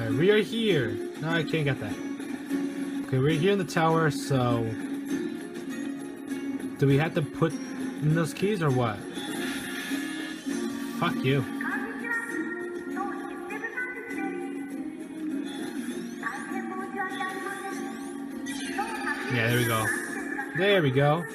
Alright, we are here. No, I can't get that. Okay, we're here in the tower, so... Do we have to put in those keys or what? Fuck you. Yeah, there we go. There we go.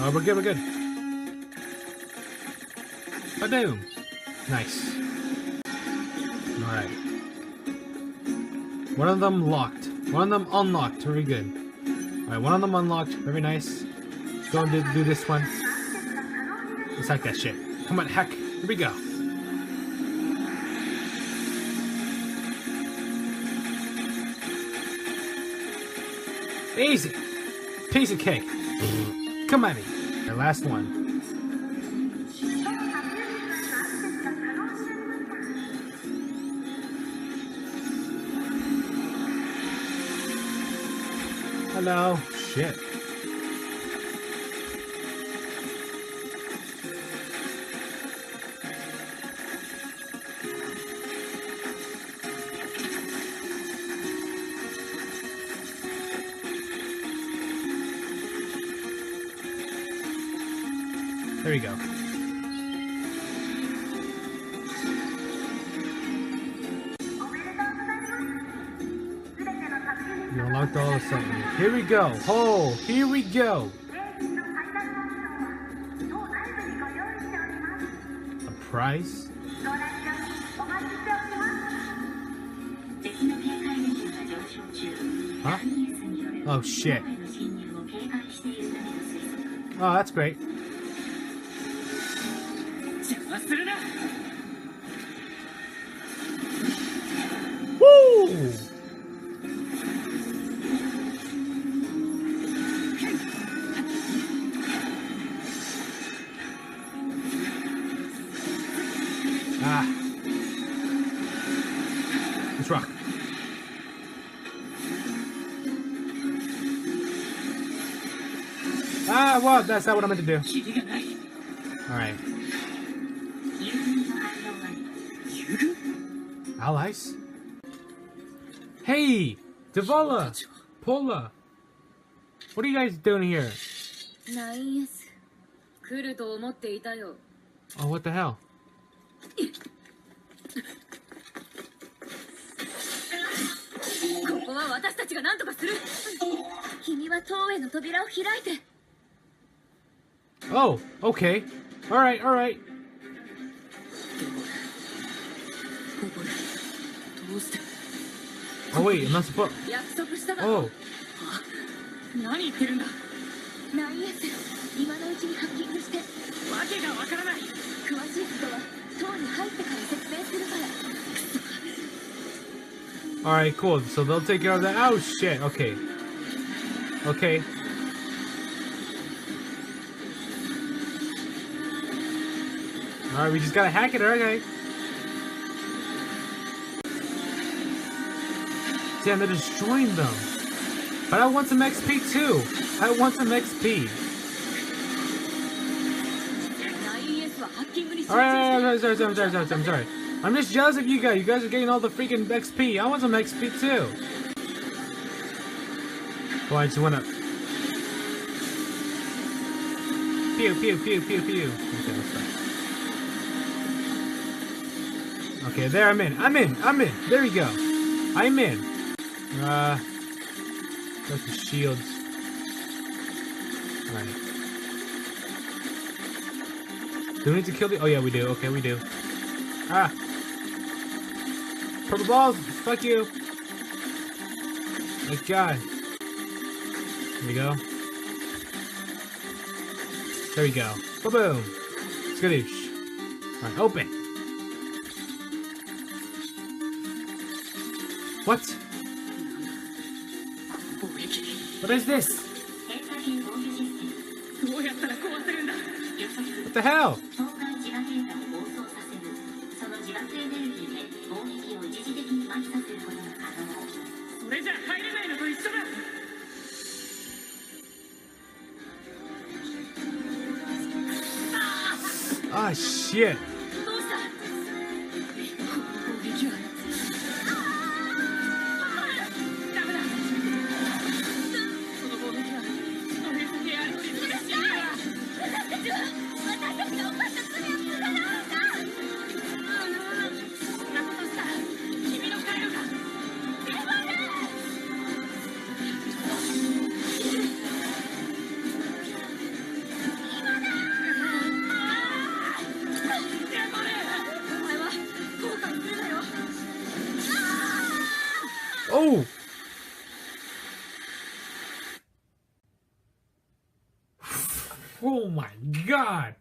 Oh, we're good, we're good. Ba-doom! Nice. Alright. One of them locked. One of them unlocked. Very good. Alright, one of them unlocked. Very nice. Let's go and do this one. Let's hack that shit. Come on, heck. Here we go. Easy. Piece of cake. Come at me. The last one. Hello. Shit. There we go. You unlocked all of a sudden. Here we go. Oh, here we go. A prize? Huh? Oh shit. Oh, that's great. Woo! Ah. Let's rock. Ah, well, that's not what I meant to do. Alright. Allies? Hey! Devola! Popola! What are you guys doing here? Oh, what the hell? Oh, okay. Alright, alright. Oh wait, I'm not supposed. Oh. Alright, cool. So they'll take care of that. Oh shit, okay. Okay. Alright, we just gotta hack it, okay. Damn, they're destroying them. But I want some XP too. I want some XP. Alright, I'm sorry. I'm just jealous of you guys. You guys are getting all the freaking XP. I want some XP too. Oh, I just went up. Pew, pew, pew, pew, pew. Okay, that's fine. Okay, there, I'm in. There we go. I'm in. That's the shields. Alright. Do we need to kill the... Oh yeah, we do. Okay, we do. Ah! Purple balls! Fuck you! My god. There we go. There we go. Boom! Skadoosh. Alright, open! What? What is this? What the hell? Ah, shit. Oh! Oh my god!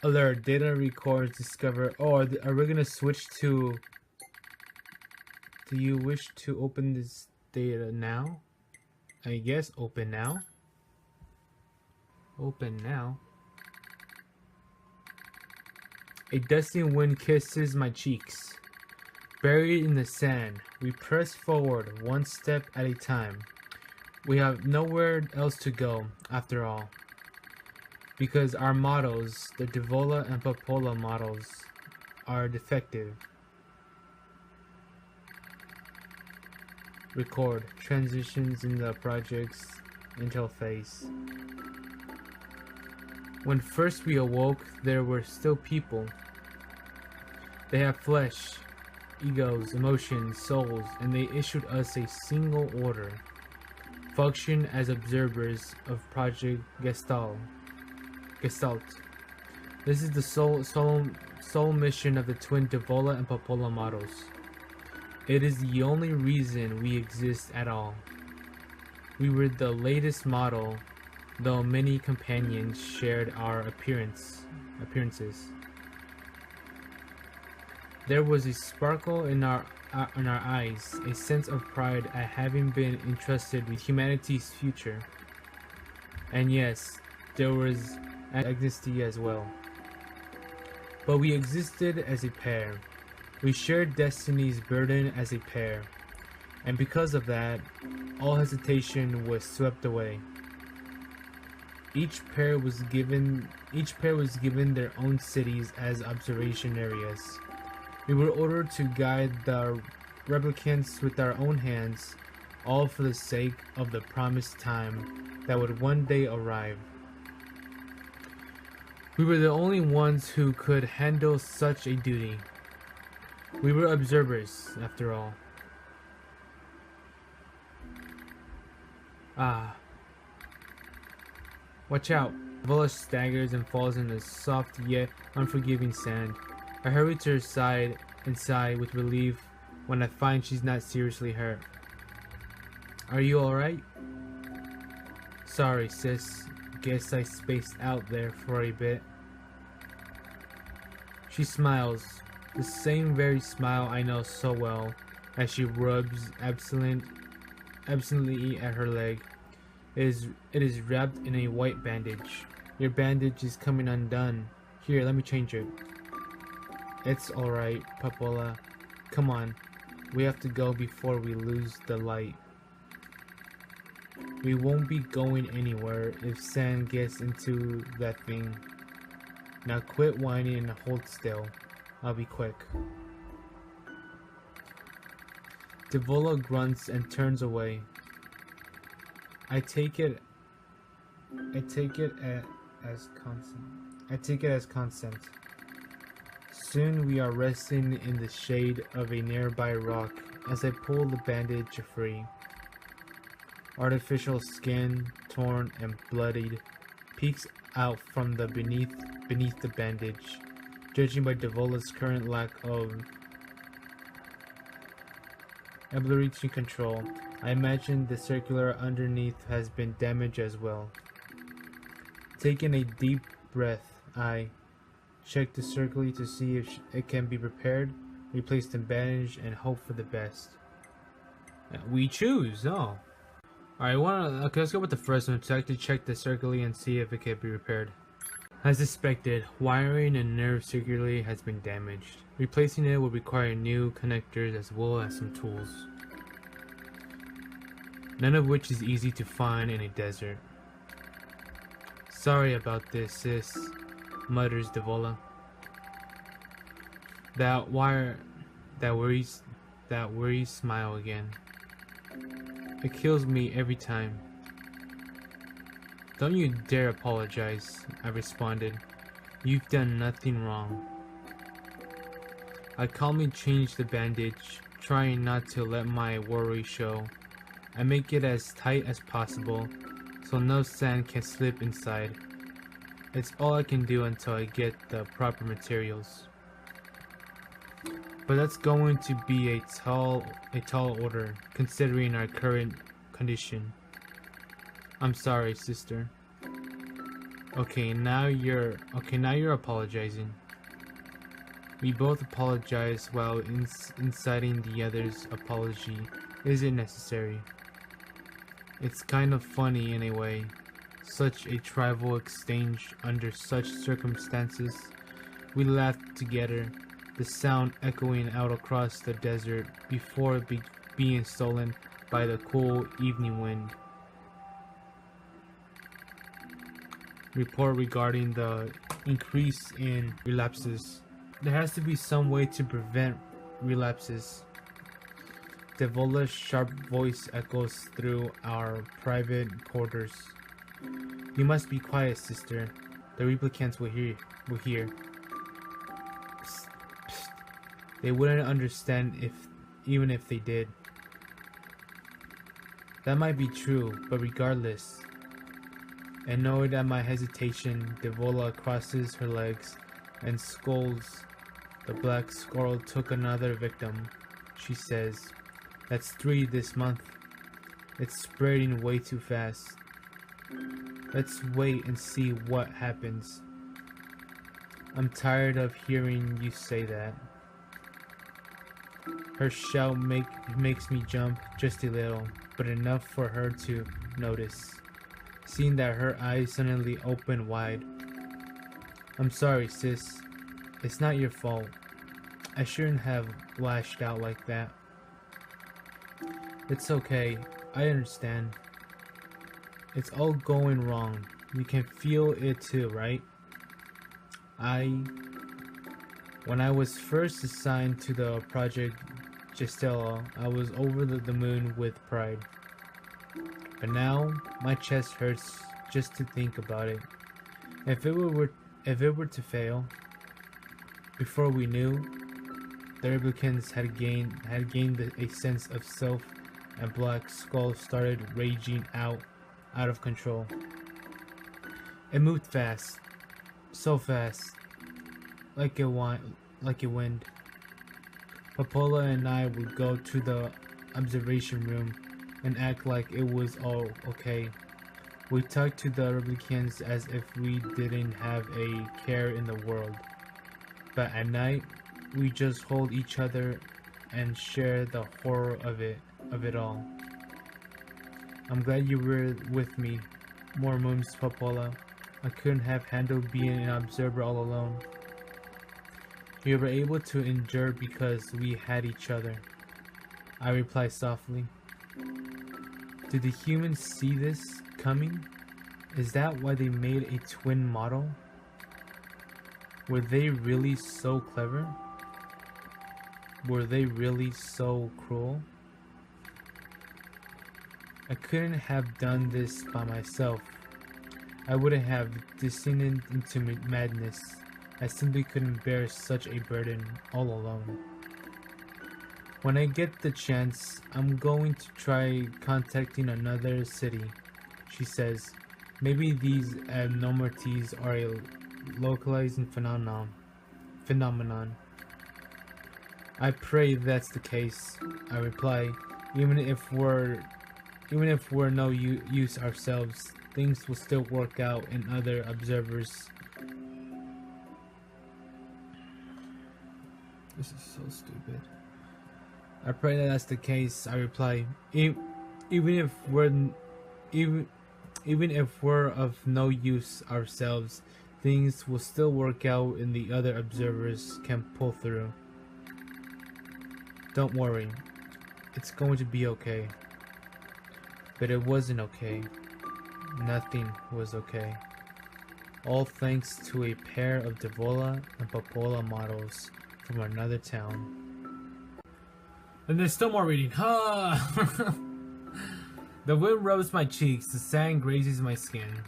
Alert, data records discover. Oh, are we gonna switch to... Do you wish to open this data now? I guess open now. Open now. A dusty wind kisses my cheeks. Buried in the sand, we press forward one step at a time. We have nowhere else to go, after all. Because our models, the Devola and Popola models, are defective. Record transitions in the project's intel phase. When first we awoke, there were still people. They have flesh, egos, emotions, souls, and they issued us a single order. Function as observers of Project Gestalt. This is the sole mission of the twin Devola and Popola models. It is the only reason we exist at all. We were the latest model, though many companions shared our appearances. There was a sparkle in our eyes, a sense of pride at having been entrusted with humanity's future. And yes, there was anxiety as well. But we existed as a pair. We shared destiny's burden as a pair. And because of that, all hesitation was swept away. Each pair was given their own cities as observation areas. We were ordered to guide the replicants with our own hands, all for the sake of the promised time that would one day arrive. We were the only ones who could handle such a duty. We were observers, after all. Ah. Watch out. Devola staggers and falls in the soft yet unforgiving sand. I hurry to her side and sigh with relief when I find she's not seriously hurt. Are you alright? Sorry, sis. Guess I spaced out there for a bit. She smiles, the same very smile I know so well, as she rubs absently at her leg. It is wrapped in a white bandage. Your bandage is coming undone. Here, let me change it. It's alright, Popola. Come on. We have to go before we lose the light. We won't be going anywhere if sand gets into that thing. Now quit whining and hold still. I'll be quick. Devola grunts and turns away. I take it as consent. Soon we are resting in the shade of a nearby rock as I pull the bandage free. Artificial skin, torn and bloodied, peeks out from the beneath the bandage. Judging by Devola's current lack of ability to control, I imagine the circular underneath has been damaged as well. Taking a deep breath, I check the circular to see if it can be repaired, replace the bandage, and hope for the best. We choose, oh. Alright, okay, let's go with the first one to actually check the circular and see if it can be repaired. As expected, wiring and nerve circular has been damaged. Replacing it will require new connectors as well as some tools. None of which is easy to find in a desert. Sorry about this, sis, mutters Devola. That wire, that worries smile again. It kills me every time. Don't you dare apologize, I responded. You've done nothing wrong. I calmly change the bandage, trying not to let my worry show. I make it as tight as possible, so no sand can slip inside. It's all I can do until I get the proper materials. But that's going to be a tall order, considering our current condition. I'm sorry, sister. Okay, now you're apologizing. We both apologize while inciting the other's apology isn't necessary. It's kind of funny in a way, such a trivial exchange under such circumstances. We laughed together, the sound echoing out across the desert before being stolen by the cool evening wind. Report regarding the increase in relapses. There has to be some way to prevent relapses. Devola's sharp voice echoes through our private quarters. You must be quiet, sister. The replicants will hear. Psst, psst. They wouldn't understand even if they did. That might be true, but regardless. Annoyed at my hesitation, Devola crosses her legs and scolds. The black squirrel took another victim, she says. That's 3 this month. It's spreading way too fast. Let's wait and see what happens. I'm tired of hearing you say that. Her shout makes me jump just a little, but enough for her to notice. Seeing that her eyes suddenly open wide. I'm sorry, sis. It's not your fault. I shouldn't have lashed out like that. It's okay. I understand. It's all going wrong. You can feel it too, right? When I was first assigned to the Project Gestella, I was over the moon with pride. But now, my chest hurts just to think about it. If it were to fail, before we knew, the replicants had gained a sense of self, and Black Skull started raging out of control. It moved fast, so fast, like a wind. Popola and I would go to the observation room and act like it was all okay. We talked to the replicants as if we didn't have a care in the world. But at night, we just hold each other and share the horror of it all. I'm glad you were with me, murmurs Popola. I couldn't have handled being an observer all alone. We were able to endure because we had each other. I replied softly. Did the humans see this coming? Is that why they made a twin model? Were they really so clever? Were they really so cruel? I couldn't have done this by myself. I wouldn't have descended into madness. I simply couldn't bear such a burden all alone. When I get the chance, I'm going to try contacting another city, she says. Maybe these abnormalities are a localizing phenomenon. I pray that's the case, I reply. Even if we're no use ourselves, things will still work out in other observers. This is so stupid. I pray that that's the case, I reply. Even if we're of no use ourselves, things will still work out and the other observers can pull through. Don't worry, it's going to be okay. But it wasn't okay. Nothing was okay. all thanks to a pair of Devola and Popola models from another town. And there's still more reading. The wind rubs my cheeks, the sand grazes my skin.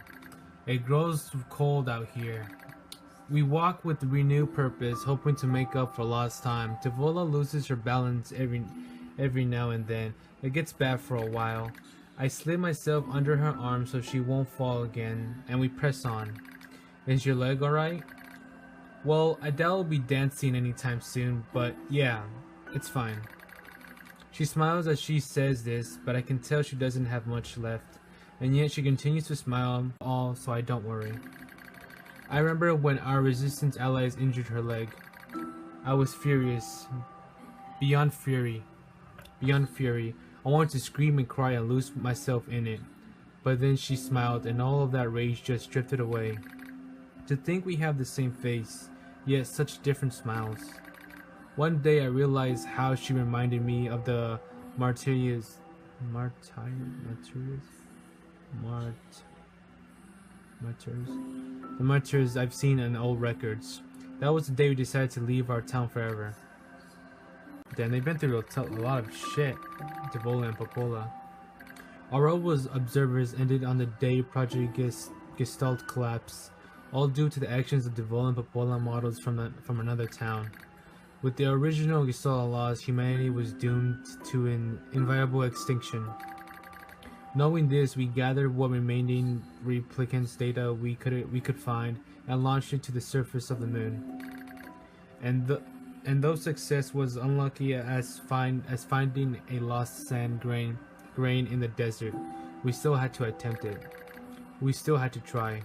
It grows cold out here. We walk with renewed purpose, hoping to make up for lost time. Devola loses her balance every now and then. It gets bad for a while. I slid myself under her arm so she won't fall again, and we press on. Is your leg alright? Well, I doubt I'll be dancing anytime soon, but yeah, it's fine. She smiles as she says this, but I can tell she doesn't have much left, and yet she continues to smile all so I don't worry. I remember when our resistance allies injured her leg. I was furious. Beyond fury. I wanted to scream and cry and lose myself in it. But then she smiled and all of that rage just drifted away. To think we have the same face, yet such different smiles. One day I realized how she reminded me of the martyrs I've seen in old records. That was the day we decided to leave our town forever. Damn, they've been through a lot of shit, Devola and Popola. Our role as observers ended on the day Project Gestalt collapsed, all due to the actions of Devola and Popola models from another town. With the original Gestalt laws, humanity was doomed to an inviolable extinction. Knowing this, we gathered what remaining replicants data we could find and launched it to the surface of the moon. And though success was unlucky as finding a lost sand grain in the desert, we still had to attempt it. We still had to try.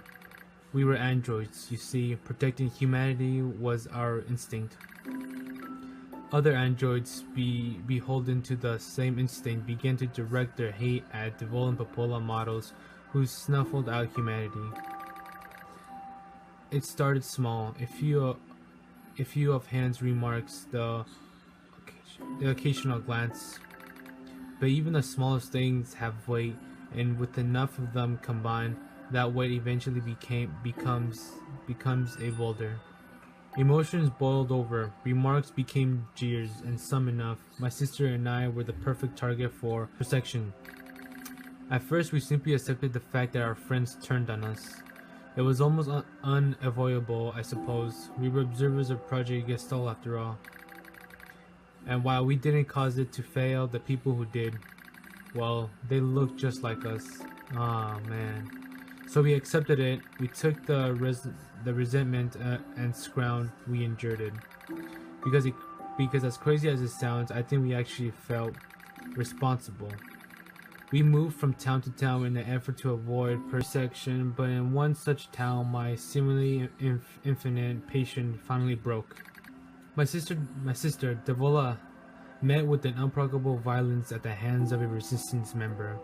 We were androids, you see. Protecting humanity was our instinct. Other androids, beholden to the same instinct, began to direct their hate at Devola and Popola models who snuffled out humanity. It started small. A few of Hans' remarks, the occasional glance. But even the smallest things have weight, and with enough of them combined, that weight eventually becomes a boulder. Emotions boiled over, remarks became jeers, and some enough. My sister and I were the perfect target for protection. At first, we simply accepted the fact that our friends turned on us. It was almost unavoidable, I suppose. We were observers of Project Gestalt after all. And while we didn't cause it to fail, the people who did, well, they looked just like us. Ah, man. So we accepted it. We took the resentment and scrounge we endured it. Because as crazy as it sounds, I think we actually felt responsible. We moved from town to town in an effort to avoid persecution, but in one such town, my seemingly infinite patience finally broke. My sister, Devola, met with an unprovocable violence at the hands of a resistance member.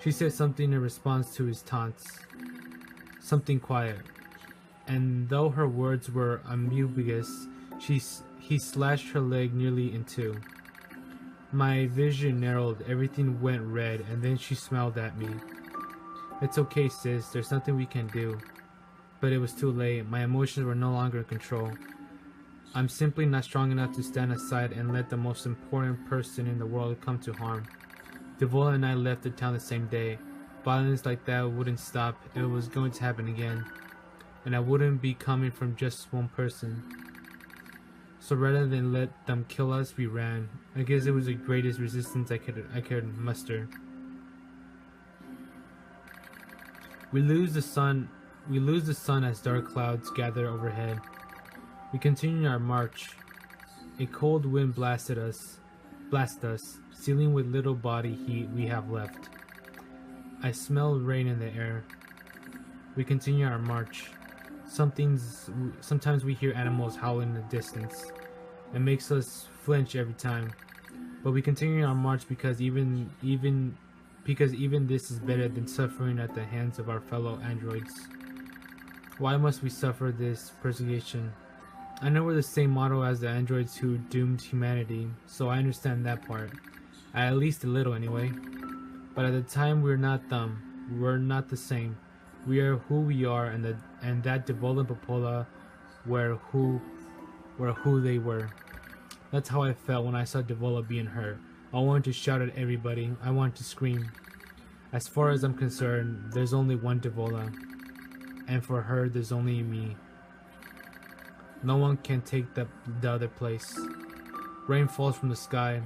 She said something in response to his taunts. Something quiet. And though her words were ambiguous, he slashed her leg nearly in two. My vision narrowed, everything went red, and then she smiled at me. It's okay, sis, there's nothing we can do. But it was too late, my emotions were no longer in control. I'm simply not strong enough to stand aside and let the most important person in the world come to harm. Devola and I left the town the same day. Violence like that wouldn't stop, it was going to happen again. And I wouldn't be coming from just one person. So rather than let them kill us, we ran. I guess it was the greatest resistance I could muster. We lose the sun as dark clouds gather overhead. We continue our march. A cold wind blasted us, sealing with little body heat we have left. I smell rain in the air. We continue our march. Sometimes we hear animals howl in the distance. It makes us flinch every time. But we continue our march because even this is better than suffering at the hands of our fellow androids. Why must we suffer this persecution? I know we're the same model as the androids who doomed humanity, so I understand that part. At least a little anyway. But at the time we're not them. We're not the same. We are who we are, and that Devola and Popola were who they were. That's how I felt when I saw Devola being hurt. I wanted to shout at everybody. I wanted to scream. As far as I'm concerned, there's only one Devola, and for her, there's only me. No one can take the other place. Rain falls from the sky.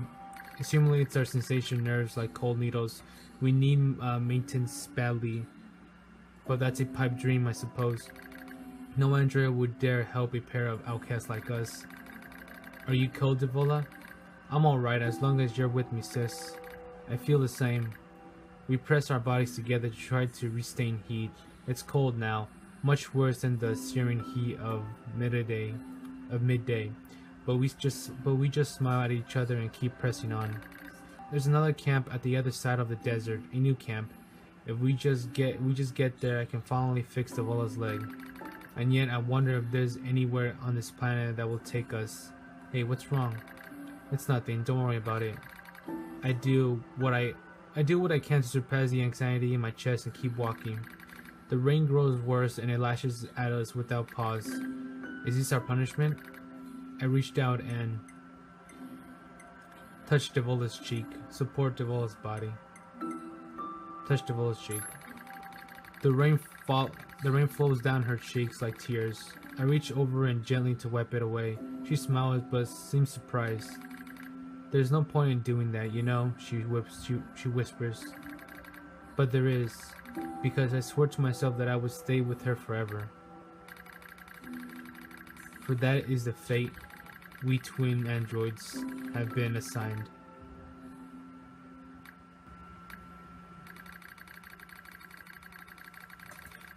It stimulates our sensation nerves like cold needles. We need maintenance badly, but that's a pipe dream, I suppose. No android would dare help a pair of outcasts like us. Are you cold, Devola? I'm alright as long as you're with me, sis. I feel the same. We press our bodies together to try to retain heat. It's cold now, much worse than the searing heat of midday. But we just smile at each other and keep pressing on. There's another camp at the other side of the desert, a new camp. If we just get there, I can finally fix Devola's leg. And yet I wonder if there's anywhere on this planet that will take us. Hey, what's wrong? It's nothing, don't worry about it. I do what I can to surpass the anxiety in my chest and keep walking. The rain grows worse and it lashes at us without pause. Is this our punishment? I reached out and touched Devola's cheek. Support Devola's body. Touch Devola's cheek. The rain flows down her cheeks like tears. I reach over and gently to wipe it away. She smiles but seems surprised. There's no point in doing that, you know, she whispers. But there is, because I swore to myself that I would stay with her forever. For that is the fate we twin androids have been assigned.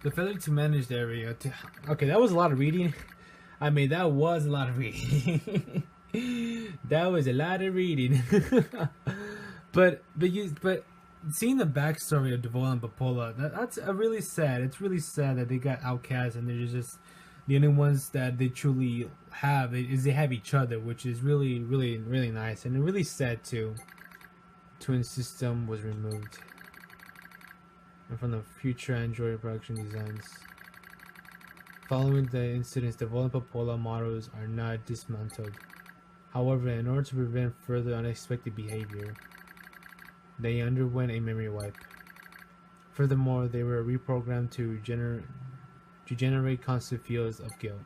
The failure to manage the area. Okay, that was a lot of reading. I mean, that was a lot of reading. That was a lot of reading. but seeing the backstory of Devola and Popola, that's really sad. It's really sad that they got outcast and they're just the only ones that they truly have is they have each other, which is really nice and really sad too. Twin system was removed. And from the future Android production designs. Following the incidents, the Devola and Popola models are not dismantled. However, in order to prevent further unexpected behavior, they underwent a memory wipe. Furthermore, they were reprogrammed to generate constant feelings of guilt.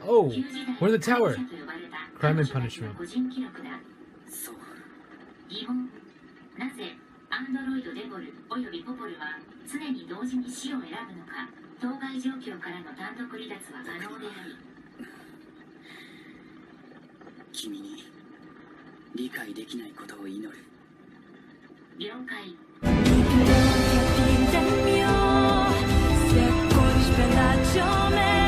Oh, we're in the tower! Crime and punishment. なぜアンドロイドデボルおよびポポルは常に同時に死を選ぶのか。当該状況からの単独離脱は可能であり、君に理解できないことを祈る。了解。Pinta-me, se acordes pela